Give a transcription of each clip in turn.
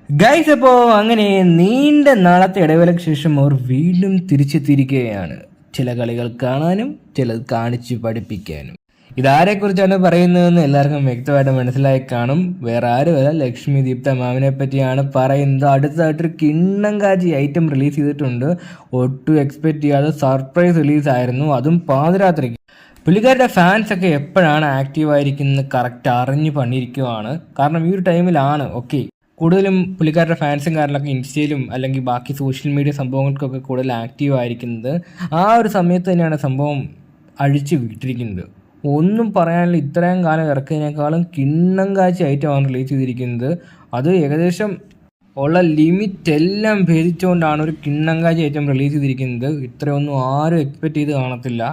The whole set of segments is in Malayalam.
ഗൈസ്, അപ്പോൾ അങ്ങനെ നീണ്ട നാളത്തെ ഇടവേളയ്ക്ക് ശേഷം അവർ വീണ്ടും തിരിച്ചെത്തിയിരിക്കുകയാണ്. ചില കളികൾ കാണാനും ചിലത് കാണിച്ച് പഠിപ്പിക്കാനും. ഇതാരെക്കുറിച്ചാണ് പറയുന്നതെന്ന് എല്ലാവർക്കും വ്യക്തമായിട്ട് മനസ്സിലായി കാണും. വേറെ ആരുമല്ല, ലക്ഷ്മി ദീപ്ത മാമിനെ പറ്റിയാണ് പറയുന്നത്. അടുത്തതായിട്ടൊരു കിണ്ണം കാച്ചി ഐറ്റം റിലീസ് ചെയ്തിട്ടുണ്ട്. ഒട്ടും എക്സ്പെക്റ്റ് ചെയ്യാതെ സർപ്രൈസ് റിലീസായിരുന്നു, അതും പാതിരാത്രിക്ക്. പുള്ളിക്കാരുടെ ഫാൻസൊക്കെ എപ്പോഴാണ് ആക്റ്റീവായിരിക്കുന്നത് കറക്റ്റ് അറിഞ്ഞ് പണിയിരിക്കുവാണ്. കാരണം ഈ ഒരു ടൈമിലാണ് കൂടുതലും പുള്ളിക്കാരുടെ ഫാൻസും കാര്യങ്ങളൊക്കെ ഇൻസ്റ്റയിലും അല്ലെങ്കിൽ ബാക്കി സോഷ്യൽ മീഡിയ സംഭവങ്ങൾക്കൊക്കെ കൂടുതൽ ആക്റ്റീവ് ആയിരിക്കുന്നത്. ആ ഒരു സമയത്ത് തന്നെയാണ് സംഭവം അഴിച്ചു വിട്ടിരിക്കുന്നത്. ഒന്നും പറയാനില്ല, ഇത്രയും കാലം ഇറക്കിയതിനേക്കാളും കിണ്ണം കാച്ചി ഐറ്റമാണ് റിലീസ് ചെയ്തിരിക്കുന്നത്. അത് ഏകദേശം ഉള്ള ലിമിറ്റ് എല്ലാം ഭേദിച്ചുകൊണ്ടാണ് ഒരു കിണ്ണം കാച്ചി ഐറ്റം റിലീസ് ചെയ്തിരിക്കുന്നത്. ഇത്രയൊന്നും ആരും എക്സ്പെക്റ്റ് ചെയ്ത് കാണത്തില്ല.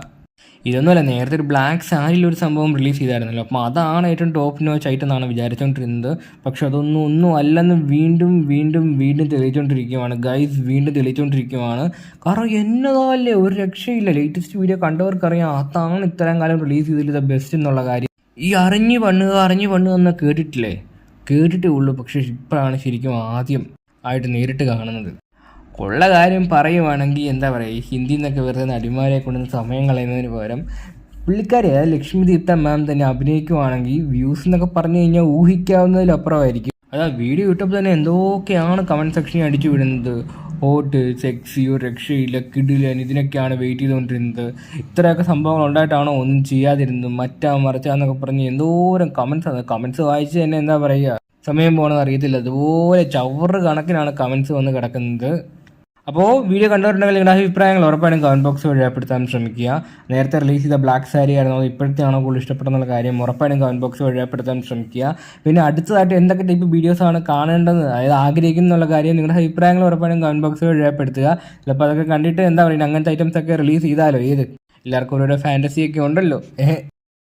ഇതൊന്നുമല്ല, നേരത്തെ ഒരു ബ്ലാക്ക് സാരിയിൽ ഒരു സംഭവം റിലീസ് ചെയ്തായിരുന്നല്ലോ, അപ്പോൾ അതാണ് ഏറ്റവും ടോപ്പ് നോച്ച് ആയിട്ട് എന്നാണ് വിചാരിച്ചുകൊണ്ടിരുന്നത്. പക്ഷെ ഒന്നും അല്ലെന്ന് വീണ്ടും വീണ്ടും വീണ്ടും തെളിയിച്ചുകൊണ്ടിരിക്കുകയാണ് ഗൈസ്, വീണ്ടും തെളിയിച്ചുകൊണ്ടിരിക്കുകയാണ്. കാരണം എന്നതല്ലേ, ഒരു രക്ഷയില്ല. ലേറ്റസ്റ്റ് വീഡിയോ കണ്ടവർക്കറിയാം അതാണ് ഇത്രയും കാലം റിലീസ് ചെയ്തിട്ട് ബെസ്റ്റ് എന്നുള്ള കാര്യം. ഈ അറിഞ്ഞു പണ്ണുക എന്ന് കേട്ടിട്ടേ ഉള്ളൂ. പക്ഷെ ഇപ്പോഴാണ് ശരിക്കും ആദ്യം ആയിട്ട് നേരിട്ട് കാണുന്നത്. ഉള്ള കാര്യം പറയുവാണെങ്കിൽ എന്താ പറയുക, ഈ ഹിന്ദി എന്നൊക്കെ വെറുതെ നടിമാരെ കൊണ്ടുവന്ന് സമയം കളയുന്നതിന് പകരം പുള്ളിക്കാരി ലക്ഷ്മി ദീപ്ത മാം തന്നെ അഭിനയിക്കുവാണെങ്കിൽ വ്യൂസ് എന്നൊക്കെ പറഞ്ഞു കഴിഞ്ഞാൽ ഊഹിക്കാവുന്നതിലപ്പുറമായിരിക്കും. അതാ വീഡിയോ യൂട്യൂബ് തന്നെ എന്തൊക്കെയാണ് കമൻറ്റ് സെക്ഷനിൽ അടിച്ചു വിടുന്നത്. ഹോട്ട്, സെക്സി, ഒരു രക്ഷയില്ല, കിടിലൻ, ഇതിനൊക്കെയാണ് വെയിറ്റ് ചെയ്തുകൊണ്ടിരുന്നത്. ഇത്രയൊക്കെ സംഭവങ്ങൾ ഉണ്ടായിട്ടാണോ ഒന്നും ചെയ്യാതിരുന്നത്, മറിച്ചാന്നൊക്കെ പറഞ്ഞ് എന്തോരം കമൻസ് വായിച്ച് തന്നെ എന്താ പറയുക, സമയം പോകണമെന്ന് അറിയത്തില്ല. അതുപോലെ ചവറ് കണക്കിനാണ് കമൻസ് വന്ന് കിടക്കുന്നത്. അപ്പോൾ വീഡിയോ കണ്ടവരുണ്ടെങ്കിൽ നിങ്ങളുടെ അഭിപ്രായങ്ങൾ ഉറപ്പായിട്ടും കമൻറ്റ് ബോക്സ് വഴി രേഖപ്പെടുത്താൻ ശ്രമിക്കുക. നേരത്തെ റിലീസ് ചെയ്ത ബ്ലാക്ക് സാരി ആയിരുന്നു, ഇപ്പോഴത്തെ ആണോ കൂടുതൽ ഇഷ്ടപ്പെടുന്ന കാര്യം ഉറപ്പായിട്ടും കമൻറ്റ് ബോക്സ് വഴി രേഖപ്പെടുത്താൻ ശ്രമിക്കുക. പിന്നെ അടുത്തതായിട്ട് എന്തൊക്കെ ടൈപ്പ് വീഡിയോസാണ് കാണേണ്ടത്, അതായത് ആഗ്രഹിക്കുന്നുള്ള കാര്യം നിങ്ങളുടെ അഭിപ്രായങ്ങൾ ഉറപ്പായിട്ടും കമൻറ്റ് ബോക്സ് വഴി രേഖപ്പെടുത്തുക. ചിലപ്പോൾ അതൊക്കെ കണ്ടിട്ട് എന്താ പറയുക, അങ്ങനത്തെ ഐറ്റംസ് ഒക്കെ റിലീസ് ചെയ്താലോ, എല്ലാവർക്കും ഓരോരോ ഫാൻറ്റസിയൊക്കെ ഉണ്ടല്ലോ.